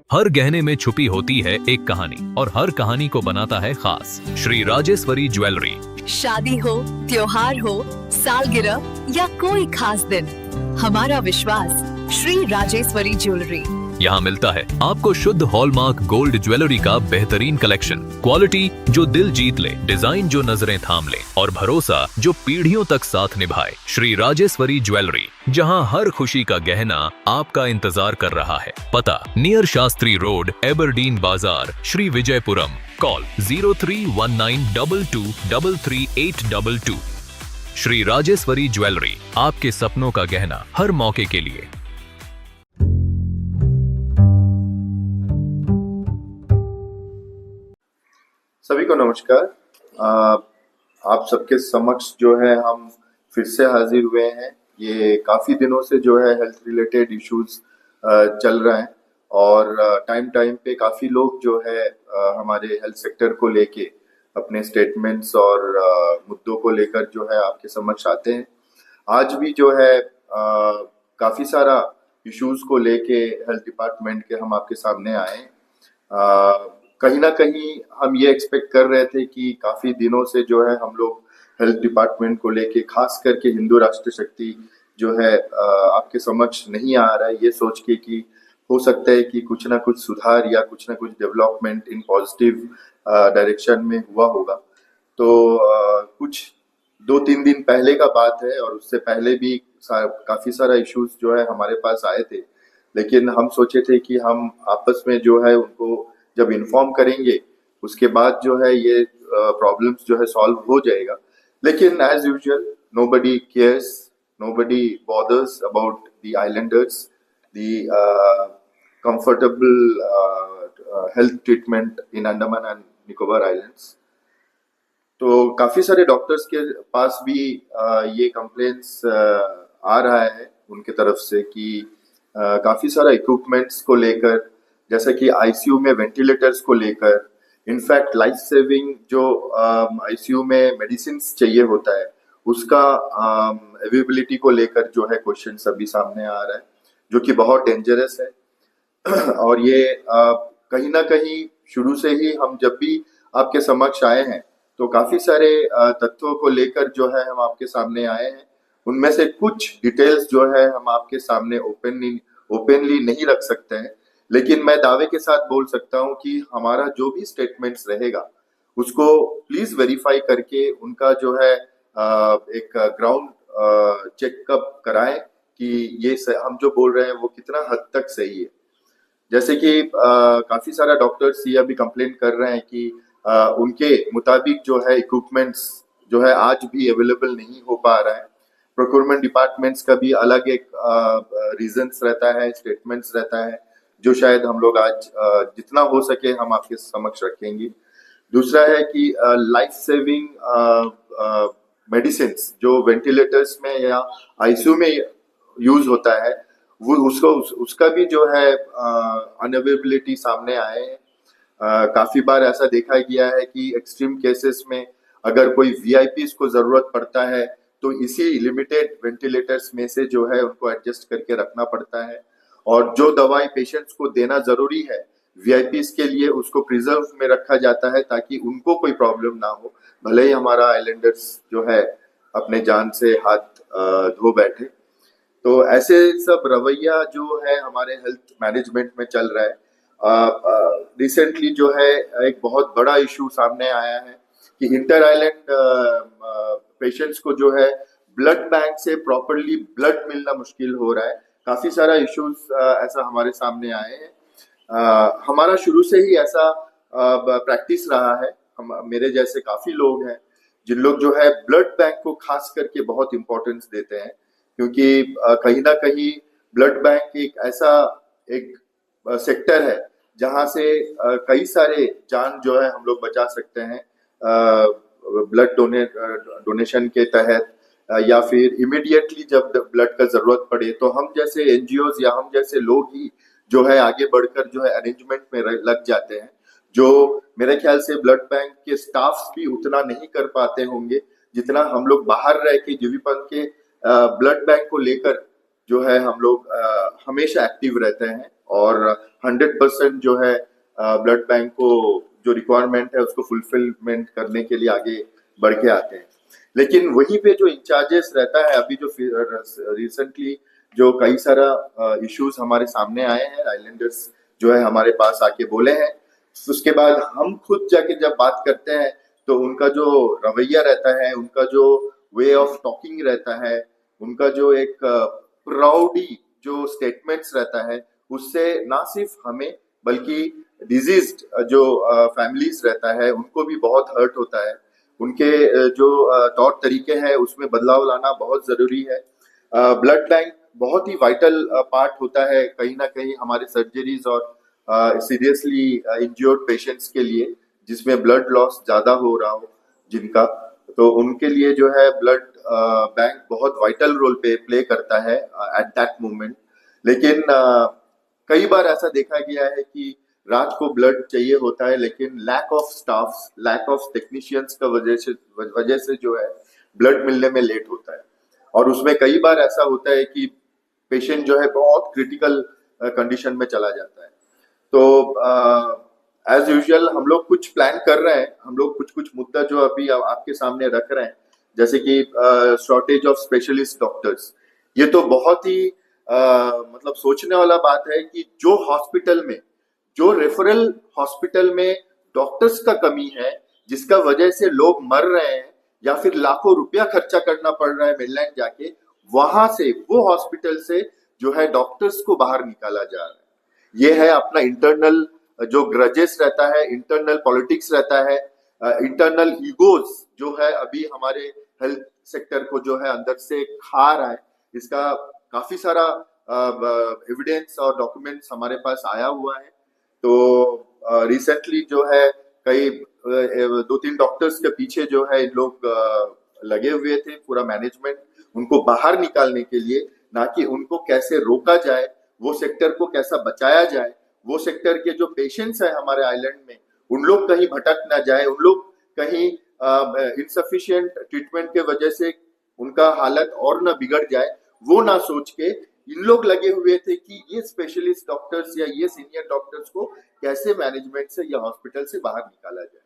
हर गहने में छुपी होती है एक कहानी और हर कहानी को बनाता है खास। श्री राजेश्वरी ज्वेलरी। शादी हो, त्योहार हो, सालगिरह या कोई खास दिन, हमारा विश्वास श्री राजेश्वरी ज्वेलरी। यहाँ मिलता है आपको शुद्ध हॉलमार्क गोल्ड ज्वेलरी का बेहतरीन कलेक्शन, क्वालिटी जो दिल जीत ले, डिजाइन जो नजरें थाम ले और भरोसा जो पीढ़ियों तक साथ निभाए। श्री राजेश्वरी ज्वेलरी, जहाँ हर खुशी का गहना आपका इंतजार कर रहा है। पता नियर शास्त्री रोड, एबरडीन बाजार, श्री विजयपुरम। कॉल 031922333822। श्री राजेश्वरी ज्वेलरी, आपके सपनों का गहना हर मौके के लिए। सभी को नमस्कार। आप सबके समक्ष जो है हम फिर से हाजिर हुए हैं। ये काफ़ी दिनों से जो है हेल्थ रिलेटेड इश्यूज चल रहे हैं और टाइम टाइम पे काफ़ी लोग जो है हमारे हेल्थ सेक्टर को लेके अपने स्टेटमेंट्स और मुद्दों को लेकर जो है आपके समक्ष आते हैं। आज भी जो है काफ़ी सारा इश्यूज को लेके हेल्थ डिपार्टमेंट के हम आपके सामने आए। कहीं ना कहीं हम ये एक्सपेक्ट कर रहे थे कि काफ़ी दिनों से जो है हम लोग हेल्थ डिपार्टमेंट को लेके, खास करके हिंदू राष्ट्र शक्ति जो है आपके समक्ष नहीं आ रहा है, ये सोच के कि हो सकता है कि कुछ ना कुछ सुधार या कुछ ना कुछ डेवलपमेंट इन पॉजिटिव डायरेक्शन में हुआ होगा। तो कुछ 2-3 दिन पहले का बात है और उससे पहले भी काफ़ी सारा इश्यूज जो है हमारे पास आए थे, लेकिन हम सोचे थे कि हम आपस में जो है उनको जब इन्फॉर्म करेंगे उसके बाद जो है ये प्रॉब्लम्स जो है सॉल्व हो जाएगा। लेकिन as usual nobody cares, nobody bothers about the islanders, the comfortable health treatment in Andaman and Nicobar islands. तो काफ़ी सारे डॉक्टर्स के पास भी ये कंप्लेंट्स आ रहा है उनके तरफ से कि काफ़ी सारा इक्विपमेंट्स को लेकर, जैसे कि आईसीयू में वेंटिलेटर्स को लेकर, इनफैक्ट लाइफ सेविंग जो आईसीयू में मेडिसिन चाहिए होता है उसका अवेलेबिलिटी को लेकर जो है क्वेश्चन अभी सामने आ रहा है, जो कि बहुत डेंजरस है। और ये कहीं ना कहीं शुरू से ही हम जब भी आपके समक्ष आए हैं तो काफ़ी सारे तथ्यों को लेकर जो है हम आपके सामने आए हैं। उनमें से कुछ डिटेल्स जो है हम आपके सामने ओपनली नहीं रख सकते हैं, लेकिन मैं दावे के साथ बोल सकता हूं कि हमारा जो भी स्टेटमेंट्स रहेगा उसको प्लीज वेरीफाई करके उनका जो है एक ग्राउंड चेकअप कराएं कि ये हम जो बोल रहे हैं वो कितना हद तक सही है। जैसे कि काफी सारा डॉक्टर्स ये अभी कंप्लेंट कर रहे हैं कि उनके मुताबिक जो है इक्विपमेंट्स जो है आज भी अवेलेबल नहीं हो पा रहा है। प्रोक्योरमेंट डिपार्टमेंट्स का भी अलग एक रीजंस रहता है, स्टेटमेंट्स रहता है, जो शायद हम लोग आज जितना हो सके हम आपके समक्ष रखेंगे। दूसरा है कि लाइफ सेविंग मेडिसिन जो वेंटिलेटर्स में या आईसीयू में यूज होता है वो उसका भी जो है अनअवेलेबिलिटी सामने आए हैं। काफी बार ऐसा देखा गया है कि एक्सट्रीम केसेस में अगर कोई वीआईपीज को जरूरत पड़ता है तो इसी लिमिटेड वेंटिलेटर्स में से जो है उनको एडजस्ट करके रखना पड़ता है, और जो दवाई पेशेंट्स को देना जरूरी है वीआईपीज के लिए उसको प्रिजर्व में रखा जाता है ताकि उनको कोई प्रॉब्लम ना हो, भले ही हमारा आइलैंडर्स जो है अपने जान से हाथ धो बैठे। तो ऐसे सब रवैया जो है हमारे हेल्थ मैनेजमेंट में चल रहा है। रिसेंटली जो है एक बहुत बड़ा इशू सामने आया है कि इंटर आइलैंड पेशेंट्स को जो है ब्लड बैंक से प्रॉपरली ब्लड मिलना मुश्किल हो रहा है। काफी सारा इश्यूज ऐसा हमारे सामने आए हैं। हमारा शुरू से ही ऐसा प्रैक्टिस रहा है। मेरे जैसे काफी लोग हैं जिन लोग जो है ब्लड बैंक को खास करके बहुत इंपॉर्टेंस देते हैं, क्योंकि कहीं ना कहीं ब्लड बैंक एक ऐसा एक सेक्टर है जहां से कई सारे जान जो है हम लोग बचा सकते हैं ब्लड डोनेशन के तहत, या फिर इमिडिएटली जब ब्लड का जरूरत पड़े तो हम जैसे एनजीओज या हम जैसे लोग ही जो है आगे बढ़कर जो है अरेंजमेंट में लग जाते हैं, जो मेरे ख्याल से ब्लड बैंक के स्टाफ्स भी उतना नहीं कर पाते होंगे जितना हम लोग बाहर रह के जीवीपंथ के ब्लड बैंक को लेकर जो है हम लोग हमेशा एक्टिव रहते हैं और 100% जो है ब्लड बैंक को जो रिक्वायरमेंट है उसको फुलफिलमेंट करने के लिए आगे बढ़ के आते हैं। लेकिन वहीं पे जो इंचार्जेस रहता है, अभी जो रिसेंटली जो कई सारा इश्यूज हमारे सामने आए हैं, आइलैंडर्स जो है हमारे पास आके बोले हैं, उसके बाद हम खुद जाके जब बात करते हैं तो उनका जो रवैया रहता है, उनका जो वे ऑफ टॉकिंग रहता है, उनका जो एक प्राउडी जो स्टेटमेंट्स रहता है, उससे ना सिर्फ हमें बल्कि डिजीज्ड जो फैमिलीज रहता है उनको भी बहुत हर्ट होता है। उनके जो तौर तरीके हैं उसमें बदलाव लाना बहुत जरूरी है। ब्लड बैंक बहुत ही वाइटल पार्ट होता है कहीं ना कहीं हमारे सर्जरीज और सीरियसली इंज्योर्ड पेशेंट्स के लिए, जिसमें ब्लड लॉस ज्यादा हो रहा हो जिनका, तो उनके लिए जो है ब्लड बैंक बहुत वाइटल रोल प्ले करता है एट दैट मोमेंट। लेकिन कई बार ऐसा देखा गया है कि रात को ब्लड चाहिए होता है, लेकिन lack of staff, lack of technicians का वजह से जो है ब्लड मिलने में लेट होता है। और उसमें कई बार ऐसा होता है कि पेशेंट जो है बहुत क्रिटिकल कंडीशन में चला जाता है। तो एज यूजुअल हम लोग कुछ प्लान कर रहे हैं, हम लोग कुछ कुछ मुद्दा जो अभी आपके सामने रख रहे हैं, जैसे कि शॉर्टेज ऑफ स्पेशलिस्ट डॉक्टर्स। ये तो बहुत ही मतलब सोचने वाला बात है कि जो हॉस्पिटल में, जो रेफरल हॉस्पिटल में डॉक्टर्स का कमी है, जिसका वजह से लोग मर रहे हैं या फिर लाखों रुपया खर्चा करना पड़ रहा है मेनलैंड जाके, वहां से वो हॉस्पिटल से जो है डॉक्टर्स को बाहर निकाला जा रहा है। ये है अपना इंटरनल जो ग्रजेस रहता है, इंटरनल पॉलिटिक्स रहता है, इंटरनल ईगोज जो है अभी हमारे हेल्थ सेक्टर को जो है अंदर से खा रहा है। इसका काफी सारा एविडेंस और डॉक्यूमेंट्स हमारे पास आया हुआ है। तो रिसेंटली जो है कई 2-3 डॉक्टर्स के पीछे जो है इन लोग लगे हुए थे, पूरा मैनेजमेंट, उनको बाहर निकालने के लिए, ना कि उनको कैसे रोका जाए, वो सेक्टर को कैसा बचाया जाए, वो सेक्टर के जो पेशेंट्स है हमारे आइलैंड में उन लोग कहीं भटक ना जाए, उन लोग कहीं इनसफिशिएंट ट्रीटमेंट के वजह से उनका हालत और ना बिगड़ जाए, वो ना सोच के इन लोग लगे हुए थे कि ये स्पेशलिस्ट डॉक्टर्स या ये सीनियर डॉक्टर्स को कैसे मैनेजमेंट से या हॉस्पिटल से बाहर निकाला जाए।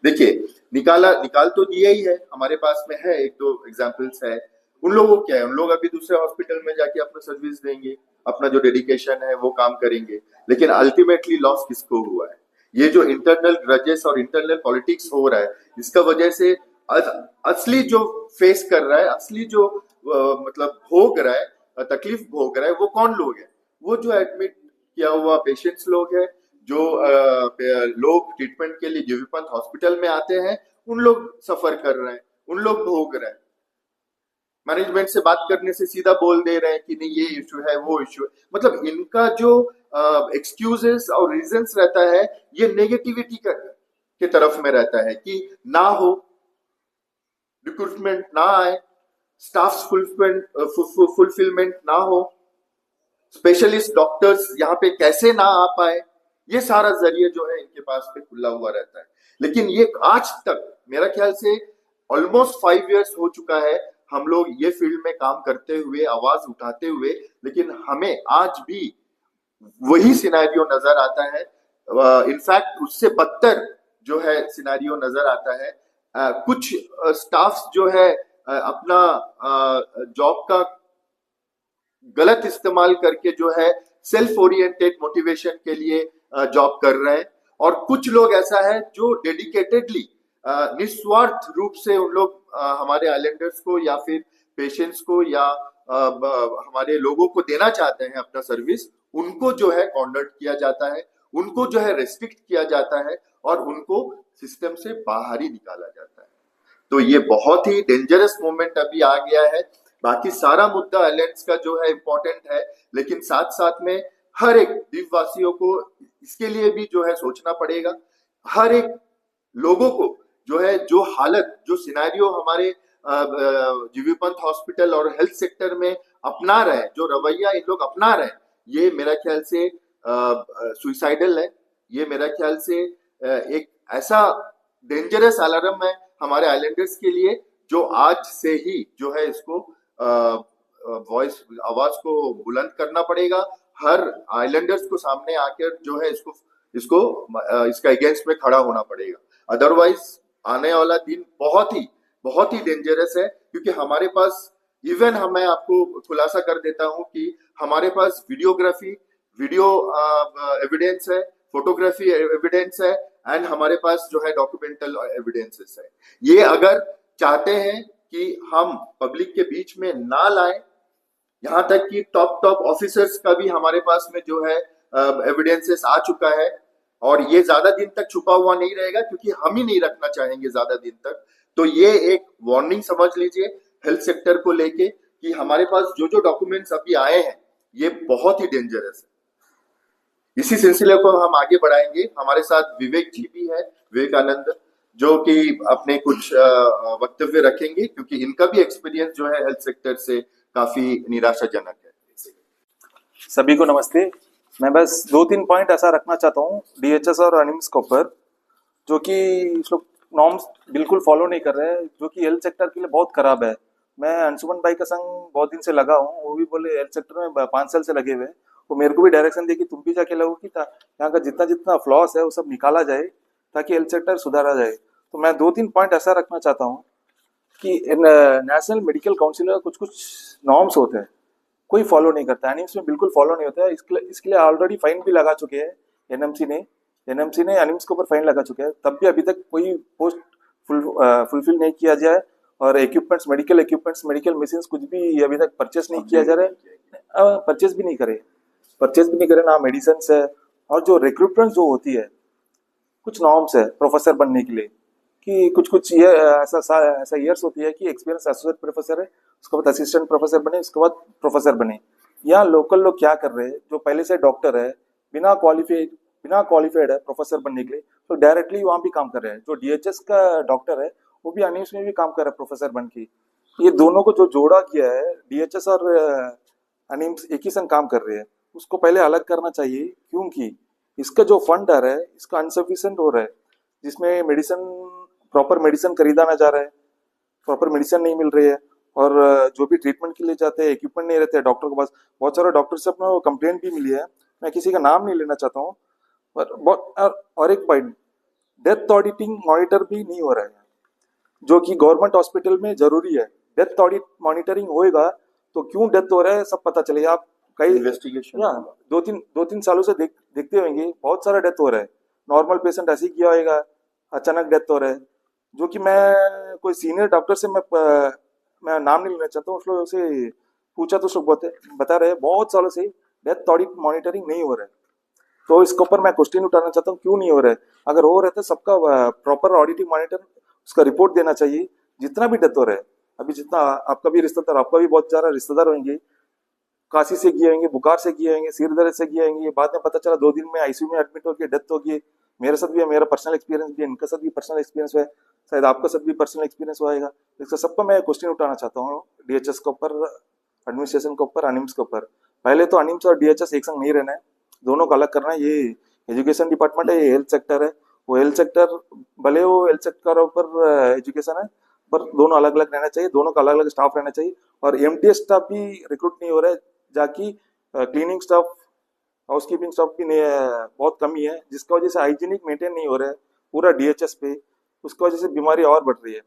देखिए, निकाल तो दिया ही है, हमारे पास में है, 1-2 एग्जांपल्स है। उन लोगों को क्या है, उन लोग अभी दूसरे हॉस्पिटल में जाके अपना सर्विस देंगे, अपना जो डेडिकेशन है वो काम करेंगे, लेकिन अल्टीमेटली लॉस किसको हुआ है? ये जो इंटरनल ग्रजेस और इंटरनल पॉलिटिक्स हो रहा है, इसका वजह से असली जो फेस कर रहा है, असली जो मतलब भोग रहा है, तकलीफ भोग रहा है, वो कौन लोग है? वो जो एडमिट किया हुआ पेशेंट्स लोग है, जो लोग ट्रीटमेंट के लिए जीवीपंथ हॉस्पिटल में आते हैं, उन लोग सफर कर रहे हैं, उन लोग भोग रहे हैं। मैनेजमेंट से बात करने से सीधा बोल दे रहे हैं कि नहीं ये इश्यू है, वो इश्यू है। मतलब इनका जो एक्सक्यूजेस और रीजंस रहता है, ये नेगेटिविटी के तरफ में रहता है कि ना हो, रिक्रूटमेंट ना आए, स्टाफ फुलफिलमेंट ना हो, स्पेशलिस्ट डॉक्टर्स यहाँ पे कैसे ना आ पाए, ये सारा जरिए जो है इनके पास पे खुला हुआ रहता है। लेकिन ये आज तक मेरा ख्याल से ऑलमोस्ट 5 इयर्स हो चुका है हम लोग ये फील्ड में काम करते हुए, आवाज उठाते हुए, लेकिन हमें आज भी वही सिनेरियो नजर आता है। इनफैक्ट उससे बदतर जो है सिनेरियो नजर आता है। कुछ स्टाफ जो है अपना जॉब का गलत इस्तेमाल करके जो है सेल्फ ओरिएंटेड मोटिवेशन के लिए जॉब कर रहे हैं, और कुछ लोग ऐसा है जो डेडिकेटेडली निस्वार्थ रूप से उन लोग हमारे आइलैंडर्स को या फिर पेशेंट्स को या हमारे लोगों को देना चाहते हैं अपना सर्विस, उनको जो है कॉर्नर्ड किया जाता है, उनको जो है रेस्ट्रिक्ट किया जाता है और उनको सिस्टम से बाहर ही निकाला जाता है। तो ये बहुत ही डेंजरस मोमेंट अभी आ गया है। बाकी सारा मुद्दा आइलैंड्स का जो है इम्पोर्टेंट है, लेकिन साथ साथ में हर एक द्वीपवासियों को इसके लिए भी जो है सोचना पड़ेगा। हर एक लोगों को जो है जो हालत, जो सिनेरियो हमारे जीवीपंथ हॉस्पिटल और हेल्थ सेक्टर में अपना रहे, जो रवैया इन लोग अपना रहे, ये मेरा ख्याल से सुइसाइडल है। ये मेरा ख्याल से एक ऐसा डेंजरस अलार्म है हमारे आइलैंडर्स के लिए, जो आज से ही जो है इसको वॉइस आवाज को बुलंद करना पड़ेगा, हर आइलैंडर्स को सामने आकर जो है इसका अगेंस्ट में खड़ा होना पड़ेगा। अदरवाइज आने वाला दिन बहुत ही डेंजरस है, क्योंकि हमारे पास मैं आपको खुलासा कर देता हूं कि हमारे पास वीडियो एविडेंस है, फोटोग्राफी एविडेंस है, एंड हमारे पास जो है डॉक्यूमेंटल एविडेंसेस है। ये अगर चाहते हैं कि हम पब्लिक के बीच में ना लाएं, यहाँ तक कि टॉप ऑफिसर्स का भी हमारे पास में जो है एविडेंसेस आ चुका है, और ये ज्यादा दिन तक छुपा हुआ नहीं रहेगा, क्योंकि हम ही नहीं रखना चाहेंगे ज्यादा दिन तक। तो ये एक वार्निंग समझ लीजिए हेल्थ सेक्टर को लेके कि हमारे पास जो डॉक्यूमेंट्स अभी आए हैं ये बहुत ही डेंजरस है। इसी सिलसिले को हम आगे बढ़ाएंगे। हमारे साथ विवेक जी भी है, विवेकानंद, जो कि अपने कुछ वक्तव्य रखेंगे, क्योंकि इनका भी एक्सपीरियंस जो है हेल्थ सेक्टर से काफी निराशाजनक है। सभी को नमस्ते। मैं बस 2-3 पॉइंट ऐसा रखना चाहता हूँ डीएचएस और एनिम्स के ऊपर, जो कि इस लोग नॉर्म्स बिल्कुल फॉलो नहीं कर रहे हैं, जो कि हेल्थ सेक्टर के लिए बहुत खराब है। मैं अंशुमन भाई का संग बहुत दिन से लगा हूँ, वो भी बोले हेल्थ सेक्टर में 5 साल से लगे हुए, वो मेरे को भी डायरेक्शन दे कि तुम भी जाके लगो कि यहाँ का जितना फ्लॉस है वो सब निकाला जाए ताकि हेल्थ सेक्टर सुधारा जाए। तो मैं 2-3 पॉइंट ऐसा रखना चाहता हूँ कि नेशनल मेडिकल काउंसिल का कुछ नॉर्म्स होते हैं, कोई फॉलो नहीं करता। एनिम्स में बिल्कुल फॉलो नहीं होता है। इसके लिए ऑलरेडी फाइन भी लगा चुके हैं एनएमसी ने एनिम्स के ऊपर फाइन लगा चुके हैं, तब भी अभी तक कोई पोस्ट फुलफिल नहीं किया जाए, और मेडिकल इक्विपमेंट्स, मेडिकल मशीन्स कुछ भी अभी तक परचेस नहीं किया जा रहा है, परचेस भी नहीं करे ना मेडिसिन है। और जो रिक्रूटमेंट जो होती है, कुछ नॉर्म्स है प्रोफेसर बनने के लिए कि कुछ ये ऐसा ईयर्स होती है कि एक्सपीरियंस एसोसिएट प्रोफेसर है, उसके बाद असिस्टेंट प्रोफेसर बने, उसके बाद प्रोफेसर बने। यहाँ लोकल लोग क्या कर रहे हैं, जो पहले से डॉक्टर है, बिना क्वालिफाइड है प्रोफेसर बनने के लिए, तो डायरेक्टली वहाँ भी काम कर रहे हैं। जो डीएचएस का डॉक्टर है वो भी एनिम्स में भी काम कर रहा है प्रोफेसर बन के। ये दोनों को जो जोड़ा गया है, डीएचएस और एनिम्स एक ही संग काम कर रहे हैं, उसको पहले अलग करना चाहिए, क्योंकि इसका जो फंड आ रहा है इसका अनसफिशिएंट हो रहा है, जिसमें प्रॉपर मेडिसिन खरीदा ना जा रहा है, प्रॉपर मेडिसिन नहीं मिल रही है, और जो भी ट्रीटमेंट के लिए जाते हैं इक्विपमेंट नहीं रहते हैं डॉक्टर के पास। बहुत सारे डॉक्टर से अपना कंप्लेंट भी मिली है, मैं किसी का नाम नहीं लेना चाहता हूँ, और एक पॉइंट, डेथ ऑडिटिंग मॉनिटर भी नहीं हो रहा है, जो कि गवर्नमेंट हॉस्पिटल में जरूरी है। डेथ ऑडिट मॉनिटरिंग होएगा तो क्यों डेथ हो रहा है सब पता चलेगा। आप कई इन्वेस्टिगेशन 2-3 सालों से देखते होंगे, बहुत सारा डेथ हो रहा है। नॉर्मल पेशेंट ऐसे ही किया होगा, अचानक डेथ हो रहा है, जो कि मैं कोई सीनियर डॉक्टर से मैं नाम नहीं लेना चाहता हूँ, उस लोगों से पूछा तो उस लोग बता रहे हैं बहुत सालों से डेथ ऑडिट मॉनिटरिंग नहीं हो रहा है। तो इसके ऊपर मैं क्वेश्चन उठाना चाहता हूँ, क्यों नहीं हो रहा है। अगर हो रहा है तो सबका प्रॉपर ऑडिटिंग मॉनिटर उसका रिपोर्ट देना चाहिए, जितना भी डेथ हो रहा है। अभी जितना आपका भी बहुत सारा रिश्तेदार होंगे, काशी से गए होंगे, बुखार से गए होंगे, सिर दर्द से गए होंगे, बाद में पता चला 2 दिन में आईसीयू में एडमिट हो गया, डेथ हो गई। मेरे साथ भी है, मेरा पर्सनल एक्सपीरियंस भी है, इनका साथ भी पर्सनल एक्सपीरियंस है, शायद आपका साथ भी पर्सनल एक्सपीरियंस होगा। इसका सबका मैं क्वेश्चन उठाना चाहता हूँ डीएचएस के ऊपर, एडमिनिस्ट्रेशन के ऊपर, एनिम्स के ऊपर। पहले तो एनिम्स और डीएचएस एक संग नहीं रहना है, दोनों को अलग करना है। ये एजुकेशन डिपार्टमेंट है, ये हेल्थ सेक्टर है। वो हेल्थ सेक्टर भले वो हेल्थ सेक्टर ऊपर एजुकेशन है, पर दोनों अलग अलग रहना चाहिए, दोनों का अलग अलग स्टाफ रहना चाहिए। और एमटीएस स्टाफ भी रिक्रूट नहीं हो रहा है, जाकि क्लीनिंग स्टाफ, हाउसकीपिंग स्टाफ भी बहुत कमी है, जिसका वजह से हाइजीनिक मेंटेन नहीं हो रहा है पूरा डीएचएस पे, उसकी वजह से बीमारी और बढ़ रही है।